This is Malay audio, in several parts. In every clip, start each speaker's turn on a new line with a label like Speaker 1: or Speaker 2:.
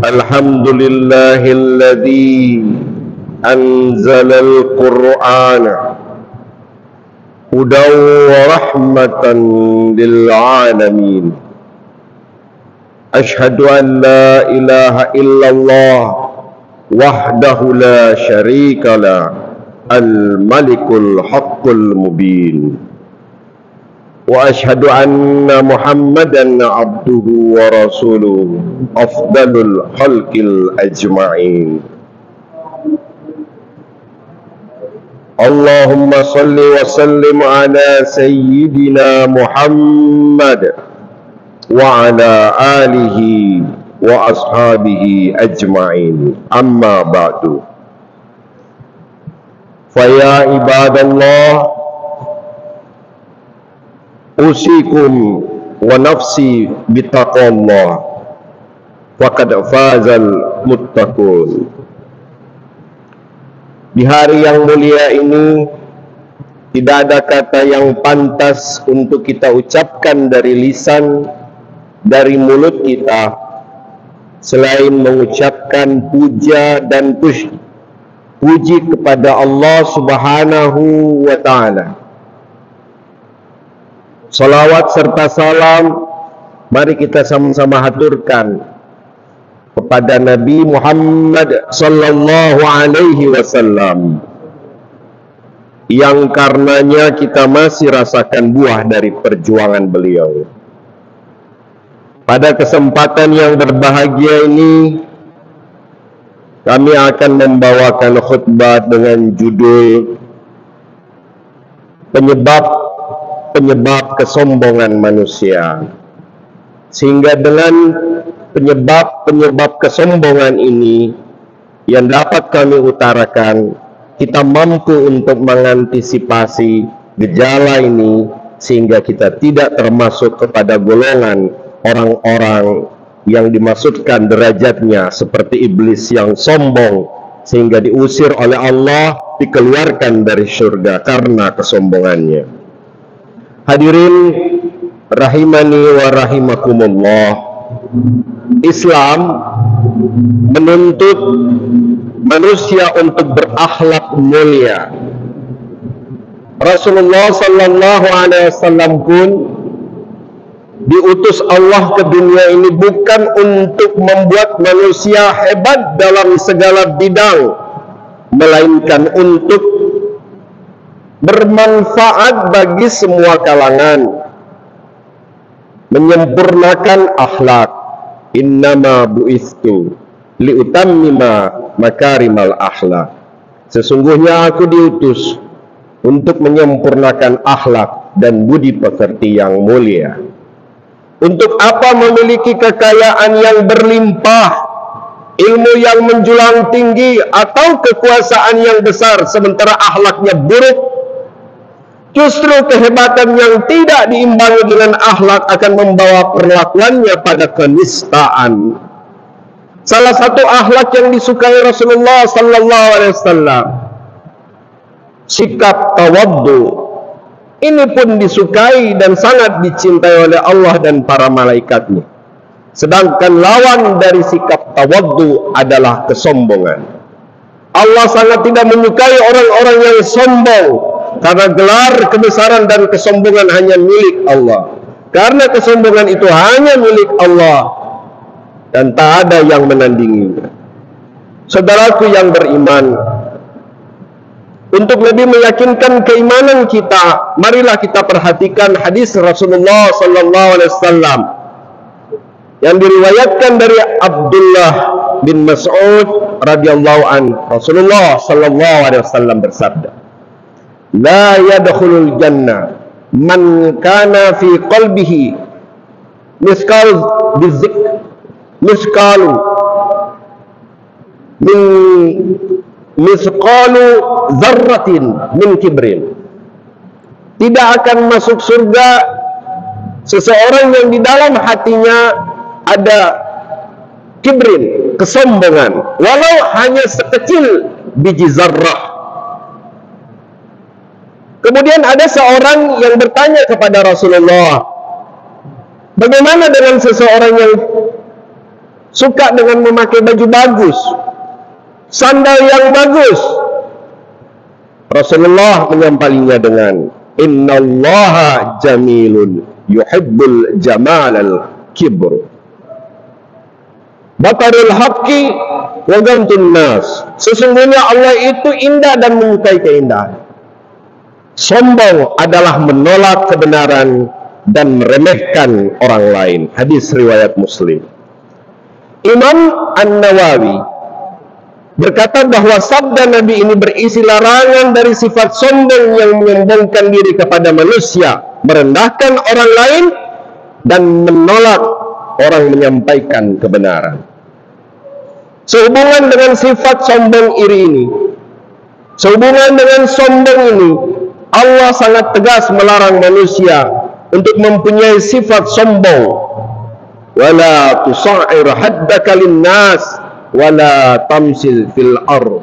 Speaker 1: الحمد لله الذي أنزل القرآن هدى ورحمة للعالمين. أشهد أن لا إله إلا الله وحده لا شريك له الملك الحق المبين. وأشهد أن محمدا عبده ورسوله أفضل الخلق الأجمعين. اللهم صل وسلم على سيدنا محمد وعلى آله وأصحابه أجمعين. أما بعد، فيا عباد الله، أوصيكم ونفسي بتقوى الله faqad fazal muttaqun. Di hari yang mulia ini tidak ada kata yang pantas untuk kita ucapkan dari lisan, dari mulut kita, selain mengucapkan puja dan puji kepada Allah Subhanahu wa ta'ala. Salawat serta salam mari kita sama-sama haturkan kepada Nabi Muhammad sallallahu alaihi wasallam, yang karenanya kita masih rasakan buah dari perjuangan beliau. Pada kesempatan yang berbahagia ini, kami akan membawakan khutbah dengan judul penyebab kesombongan manusia. Sehingga dengan penyebab kesombongan ini yang dapat kami utarakan, kita mampu untuk mengantisipasi gejala ini sehingga kita tidak termasuk kepada golongan orang-orang yang dimaksudkan derajatnya seperti iblis yang sombong sehingga diusir oleh Allah, dikeluarkan dari surga karena kesombongannya. Hadirin rahimani wa rahimakumullah, Islam menuntut manusia untuk berakhlak mulia. Rasulullah sallallahu alaihi wasallam pun diutus Allah ke dunia ini bukan untuk membuat manusia hebat dalam segala bidang, melainkan untuk bermanfaat bagi semua kalangan, menyempurnakan akhlak. Innama bu'istu liutammima makarimal akhlak. Sesungguhnya aku diutus untuk menyempurnakan akhlak dan budi pekerti yang mulia. Untuk apa memiliki kekayaan yang berlimpah, ilmu yang menjulang tinggi, atau kekuasaan yang besar sementara akhlaknya buruk? Justru kehebatan yang tidak diimbangi dengan akhlak akan membawa perlakuannya pada kenistaan. Salah satu akhlak yang disukai Rasulullah sallallahu alaihi wasallam, sikap tawaddu. Ini pun disukai dan sangat dicintai oleh Allah dan para malaikatnya. Sedangkan lawan dari sikap tawaddu adalah kesombongan. Allah sangat tidak menyukai orang-orang yang sombong, karena gelar kebesaran dan kesombongan hanya milik Allah. Karena kesombongan itu hanya milik Allah dan tak ada yang menandinginya. Saudaraku yang beriman, untuk lebih meyakinkan keimanan kita, marilah kita perhatikan hadis Rasulullah sallallahu alaihi wasallam yang diriwayatkan dari Abdullah bin Mas'ud radhiyallahu anhu. Rasulullah sallallahu alaihi wasallam bersabda, la yadkhulul jannah man kana fi qalbihi misqalu dzarratin min kibrin. Tidak akan masuk surga seseorang yang di dalam hatinya ada kibrin, kesombongan, walau hanya sekecil biji zarrah. Kemudian ada seorang yang bertanya kepada Rasulullah, bagaimana dengan seseorang yang suka dengan memakai baju bagus, sandal yang bagus. Rasulullah menyampaikannya dengan innallaha jamilun yuhibbul jamalal kibru batarul haqqi wa gamtun nas. Sesungguhnya Allah itu indah dan menyukai keindahan. Sombong adalah menolak kebenaran dan meremehkan orang lain. Hadis riwayat Muslim. Imam An-Nawawi berkata bahwa sabda Nabi ini berisi larangan dari sifat sombong yang menyombongkan diri kepada manusia, merendahkan orang lain, dan menolak orang menyampaikan kebenaran. Sehubungan dengan sifat sombong iri ini, sehubungan dengan sombong ini, Allah sangat tegas melarang manusia untuk mempunyai sifat sombong. Wala tusa'ir haddaka linnas wala tamsil fil ard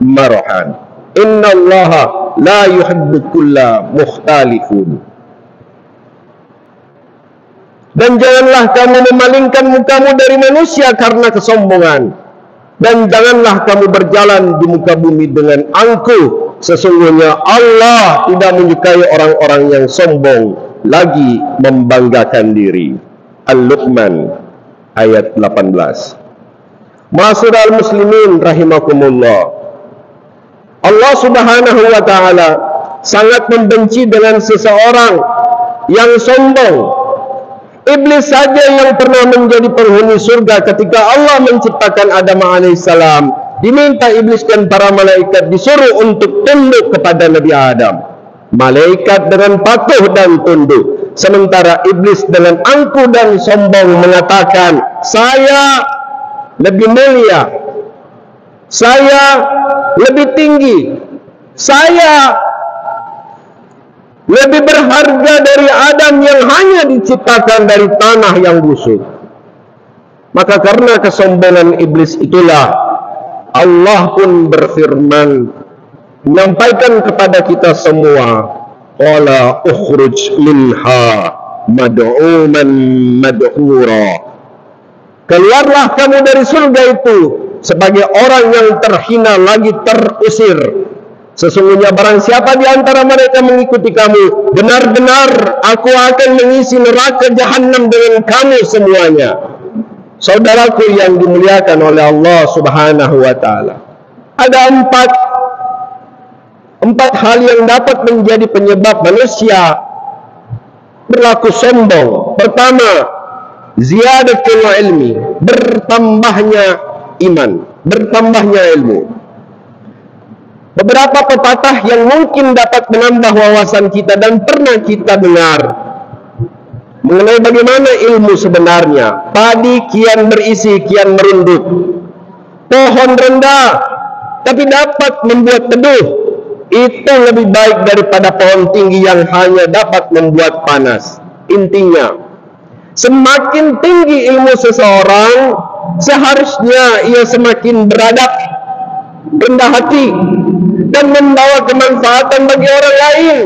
Speaker 1: marahan. Innallaha la yuhibbu kulla mukhtalifun. Dan janganlah kamu memalingkan mukamu dari manusia karena kesombongan, dan janganlah kamu berjalan di muka bumi dengan angkuh. Sesungguhnya Allah tidak menyukai orang-orang yang sombong lagi membanggakan diri. Al-Luqman ayat 18. Ma'asyiral muslimin rahimakumullah. Allah Subhanahu wa taala sangat membenci dengan seseorang yang sombong. Iblis saja yang pernah menjadi penghuni surga ketika Allah menciptakan Adam alaihissalam, diminta iblis dan para malaikat disuruh untuk tunduk kepada Nabi Adam. Malaikat dengan patuh dan tunduk, sementara iblis dengan angkuh dan sombong mengatakan, saya lebih mulia, saya lebih tinggi, saya lebih berharga dari Adam yang hanya diciptakan dari tanah yang busuk. Maka karena kesombongan iblis itulah Allah pun berfirman, menyampaikan kepada kita semua, qala ukhruj minha mad'uman madhura. Keluarlah kamu dari surga itu sebagai orang yang terhina lagi terusir. Sesungguhnya barang siapa di antara mereka mengikuti kamu, benar-benar aku akan mengisi neraka jahanam dengan kamu semuanya. Saudaraku yang dimuliakan oleh Allah Subhanahu wa taala, ada empat hal yang dapat menjadi penyebab manusia berlaku sombong. Pertama, ziyadatul ilmi, bertambahnya iman, bertambahnya ilmu. Beberapa pepatah yang mungkin dapat menambah wawasan kita dan pernah kita dengar mengenai bagaimana ilmu sebenarnya. Padi kian berisi kian merunduk, pohon rendah tapi dapat membuat teduh, itu lebih baik daripada pohon tinggi yang hanya dapat membuat panas. Intinya, semakin tinggi ilmu seseorang, seharusnya ia semakin beradab, rendah hati, dan membawa kemanfaatan bagi orang lain.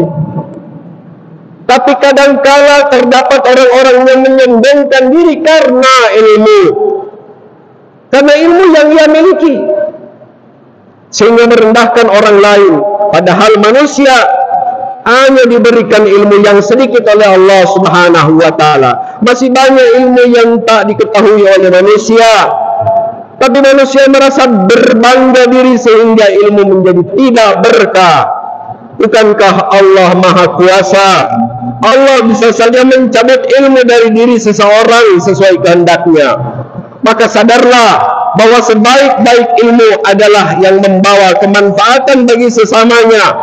Speaker 1: Tapi kadangkala terdapat orang-orang yang menyombongkan diri karena ilmu yang ia miliki, sehingga merendahkan orang lain. Padahal manusia hanya diberikan ilmu yang sedikit oleh Allah Subhanahu wa taala. Masih banyak ilmu yang tak diketahui oleh manusia, tapi manusia merasa berbangga diri sehingga ilmu menjadi tidak berkah. Bukankah Allah Maha Kuasa? Allah bisa saja mencabut ilmu dari diri seseorang sesuai kehendaknya. Maka sadarlah bahwa sebaik-baik ilmu adalah yang membawa kemanfaatan bagi sesamanya,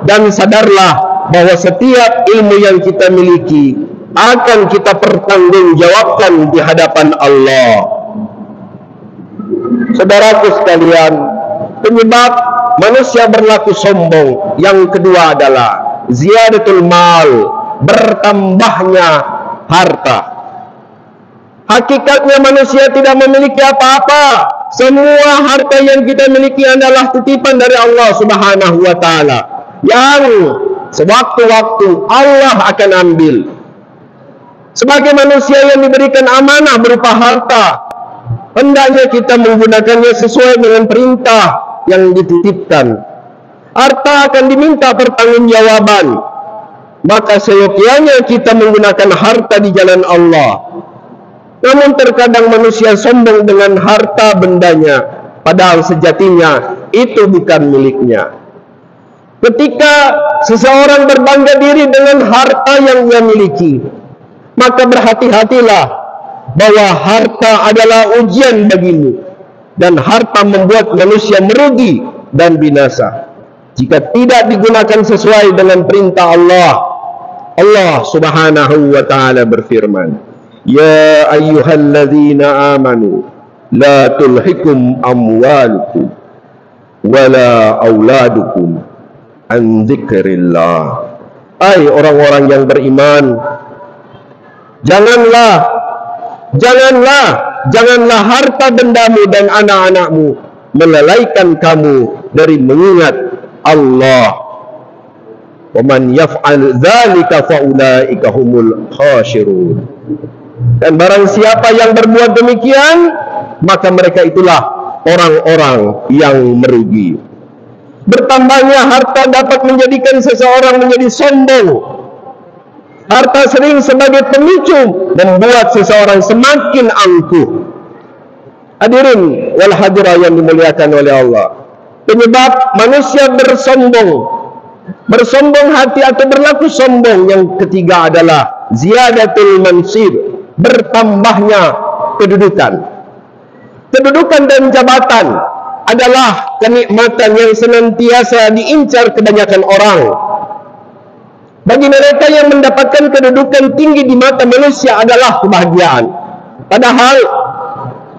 Speaker 1: dan sadarlah bahwa setiap ilmu yang kita miliki akan kita pertanggungjawabkan di hadapan Allah. Saudaraku sekalian, penyebab manusia berlaku sombong yang kedua adalah ziyadatul mal, bertambahnya harta. Hakikatnya manusia tidak memiliki apa-apa. Semua harta yang kita miliki adalah titipan dari Allah Subhanahu wa taala, yang sewaktu-waktu Allah akan ambil. Sebagai manusia yang diberikan amanah berupa harta, hendaknya kita menggunakannya sesuai dengan perintah yang dititipkan. Harta akan diminta pertanggungjawaban, maka seyogyanya kita menggunakan harta di jalan Allah. Namun terkadang manusia sombong dengan harta bendanya, padahal sejatinya itu bukan miliknya. Ketika seseorang berbangga diri dengan harta yang ia miliki, maka berhati-hatilah bahwa harta adalah ujian bagimu, dan harta membuat manusia merugi dan binasa jika tidak digunakan sesuai dengan perintah Allah. Allah Subhanahu wa ta'ala berfirman, Ya ayyuhalladzina amanu la tulhikum amwalukum wala auladukum an dzikrillah. Hai orang-orang yang beriman, janganlah harta bendamu dan anak-anakmu melalaikan kamu dari mengingat Allah. Wa man yaf'al dzalika fa ulaika humul khasirun. Dan barang siapa yang berbuat demikian, maka mereka itulah orang-orang yang merugi. Bertambahnya harta dapat menjadikan seseorang menjadi sombong. Harta sering sebagai pemicu membuat seseorang semakin angkuh. Hadirin wal hadirah yang dimuliakan oleh Allah, penyebab manusia bersombong hati atau berlaku sombong yang ketiga adalah ziyadatul mansib, bertambahnya kedudukan. Kedudukan dan jabatan adalah kenikmatan yang senantiasa diincar kebanyakan orang. Bagi mereka yang mendapatkan kedudukan tinggi di mata manusia adalah kebahagiaan. Padahal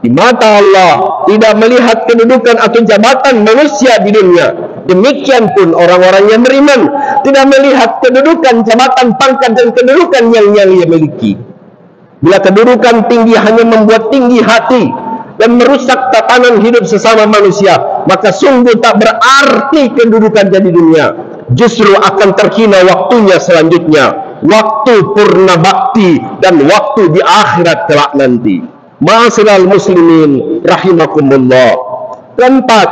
Speaker 1: di mata Allah tidak melihat kedudukan atau jabatan manusia di dunia. Demikian pun orang-orang yang beriman tidak melihat kedudukan, jabatan, pangkat dan kedudukan yang ia miliki. Bila kedudukan tinggi hanya membuat tinggi hati dan merusak tatanan hidup sesama manusia, maka sungguh tak berarti kedudukan di dunia. Justru akan terhina waktunya selanjutnya, waktu purna bakti dan waktu di akhirat kelak nanti. Ma'asyiral muslimin rahimakumullah. Keempat,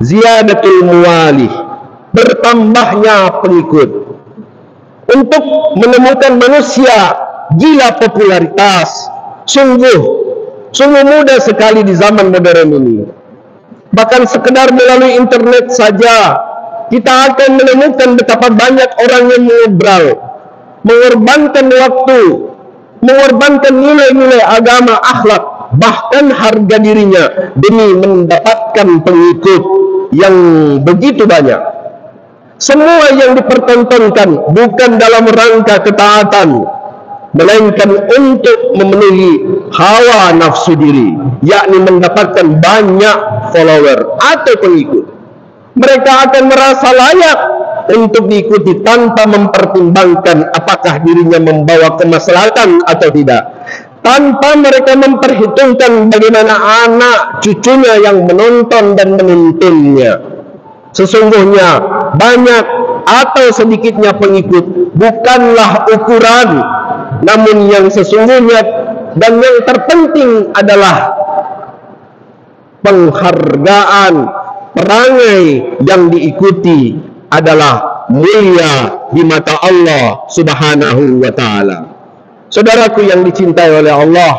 Speaker 1: ziyadatul muwalih, bertambahnya pengikut. Untuk menemukan manusia gila popularitas sungguh mudah sekali di zaman modern ini. Bahkan sekedar melalui internet saja kita akan menemukan betapa banyak orang yang mengobrol, mengorbankan waktu, mengorbankan nilai-nilai agama, akhlak, bahkan harga dirinya demi mendapatkan pengikut yang begitu banyak. Semua yang dipertontonkan bukan dalam rangka ketaatan, melainkan untuk memenuhi hawa nafsu diri, yakni mendapatkan banyak follower atau pengikut. Mereka akan merasa layak untuk diikuti tanpa mempertimbangkan apakah dirinya membawa kemaslahatan atau tidak, tanpa mereka memperhitungkan bagaimana anak cucunya yang menonton dan menuntunnya. Sesungguhnya banyak atau sedikitnya pengikut bukanlah ukuran, namun yang sesungguhnya dan yang terpenting adalah penghargaan. Perangai yang diikuti adalah mulia di mata Allah Subhanahu wa ta'ala. Saudaraku yang dicintai oleh Allah,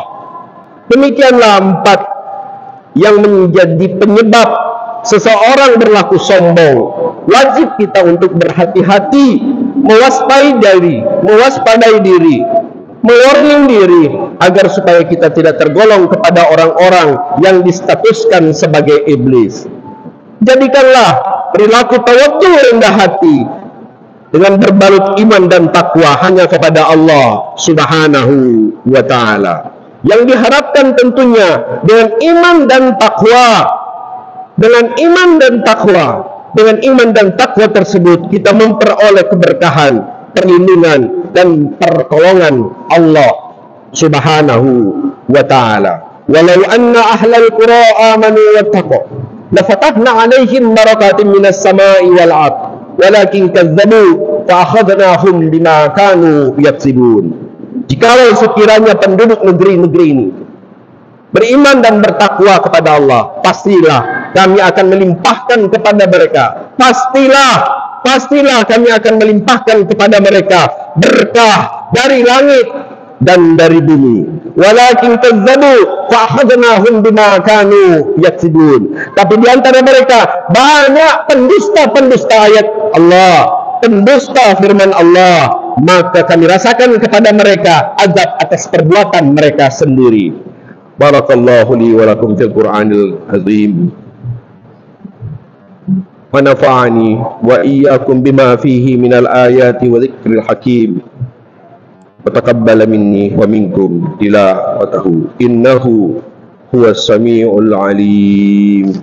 Speaker 1: demikianlah 4 yang menjadi penyebab seseorang berlaku sombong. Wajib kita untuk berhati-hati, mewaspadai diri, mewarning diri agar supaya kita tidak tergolong kepada orang-orang yang distatuskan sebagai iblis. Jadikanlah perilaku tawadhu rendah hati dengan berbalut iman dan takwa hanya kepada Allah Subhanahu wa ta'ala. Yang diharapkan tentunya dengan iman dan takwa. Dengan iman dan takwa tersebut kita memperoleh keberkahan, perlindungan dan pertolongan Allah Subhanahu wa ta'ala. Walau anna ahlal qura amanu wattaqu lafatahna 'alaihim barakatin minas sama'i wal 'ard walakin kadzdzabu fa akhadnahum bima kanu yaksibun. Jikalau sekiranya penduduk negeri-negeri ini beriman dan bertakwa kepada Allah, pastilah kami akan melimpahkan kepada mereka. Pastilah kami akan melimpahkan kepada mereka berkah dari langit dan dari bumi. Walakin kazzabu fa akhadnahum bima kanu yaksibun. Tapi di antara mereka banyak pendusta ayat Allah, pendusta firman Allah, maka kami rasakan kepada mereka azab atas perbuatan mereka sendiri. Barakallahu li wa lakum fil Qur'anil azim. Wa nafa'ani wa iyyakum bima fihi minal ayati wa dzikril hakim. وتقبل مني ومنكم تلاوته إنه هو السميع العليم.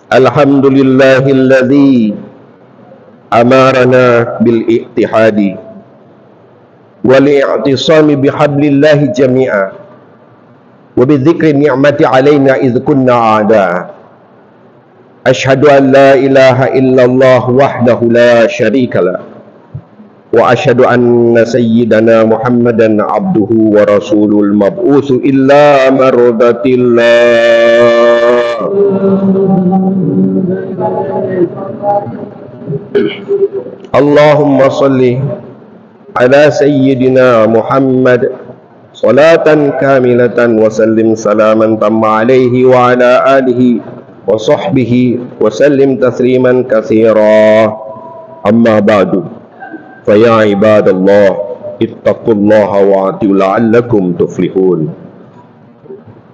Speaker 1: Alhamdulillahilladzi amarana bil ittihadi wal i'tisami bihablillahi jami'a wa bi dzikri ni'mati alaina idh kunna a'da'a. Ashhadu an la ilaha illallah wahdahu la syarika lah wa asyhadu anna sayyidana Muhammadan abduhu wa rasulul mab'utsu illa mardatillah. Allahumma salli ala sayyidina Muhammad salatan kamilatan wa sallim salaman tamma alaihi wa ala alihi wa sahbihi wa sallim tasliman katsira. Amma ba'du. فيا عباد الله اتقوا الله وأطيعوا لعلكم تفلحون.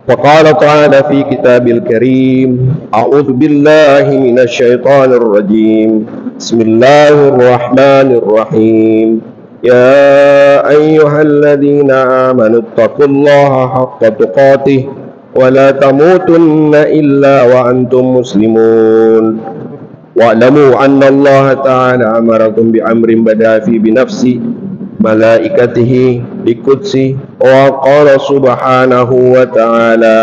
Speaker 1: وقال تعالى في كتابه الكريم: أعوذ بالله من الشيطان الرجيم. بسم الله الرحمن الرحيم. يا أيها الذين آمنوا اتقوا الله حق تقاته ولا تموتن إلا وأنتم مسلمون. واعلموا أن الله تعالى أمركم بأمر بدأ فيه بنفسه ملائكته بقدسه وقال سبحانه وتعالى: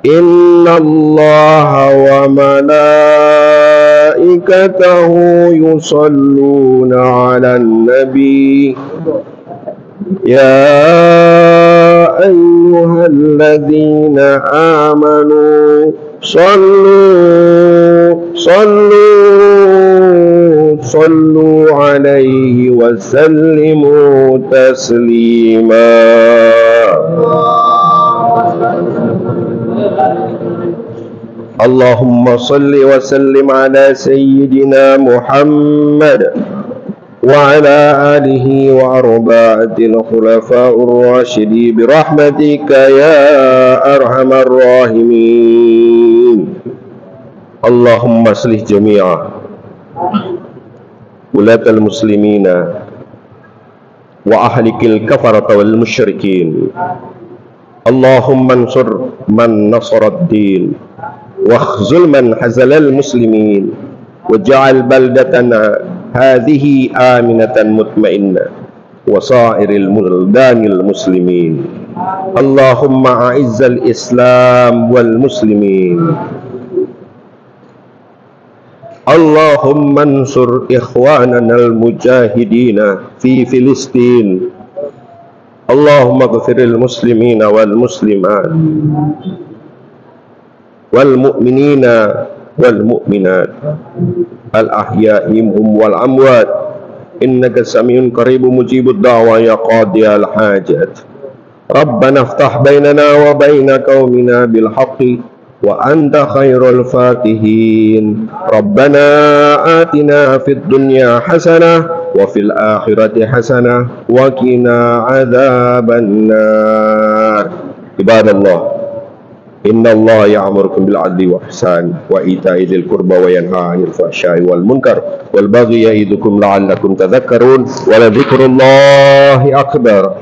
Speaker 1: إن الله وملائكته يصلون على النبي يا أيها الذين آمنوا صلوا عليه وسلموا تسليما. اللهم صل وسلم على سيدنا محمد وعلى آله وأربعة الخلفاء الراشدين برحمتك يا أرحم الراحمين. اللهم اصلح جميع ولاة المسلمين وأهلك الكفرة والمشركين. اللهم انصر من نصر الدين واخذل من خذل المسلمين واجعل بلدتنا هذه آمنة مطمئنة وسائر البلدان المسلمين. اللهم أعز الإسلام والمسلمين. اللهم انصر إخواننا المجاهدين في فلسطين. اللهم اغفر المسلمين والمسلمات والمؤمنين والمؤمنات الأحياء منهم والأموات إنك سميع قريب مجيب الدعوة يا قاضي الحاجات. ربنا افتح بيننا وبين قومنا بالحق وأنت خير الفاتحين. ربنا آتنا في الدنيا حسنة وفي الآخرة حسنة وقنا عذاب النار. عباد الله، إن الله يأمركم بالعدل والإحسان وإيتاء ذي القربى وينهى عن الفحشاء والمنكر والبغي يعظكم لعلكم تذكرون ولذكر الله أكبر.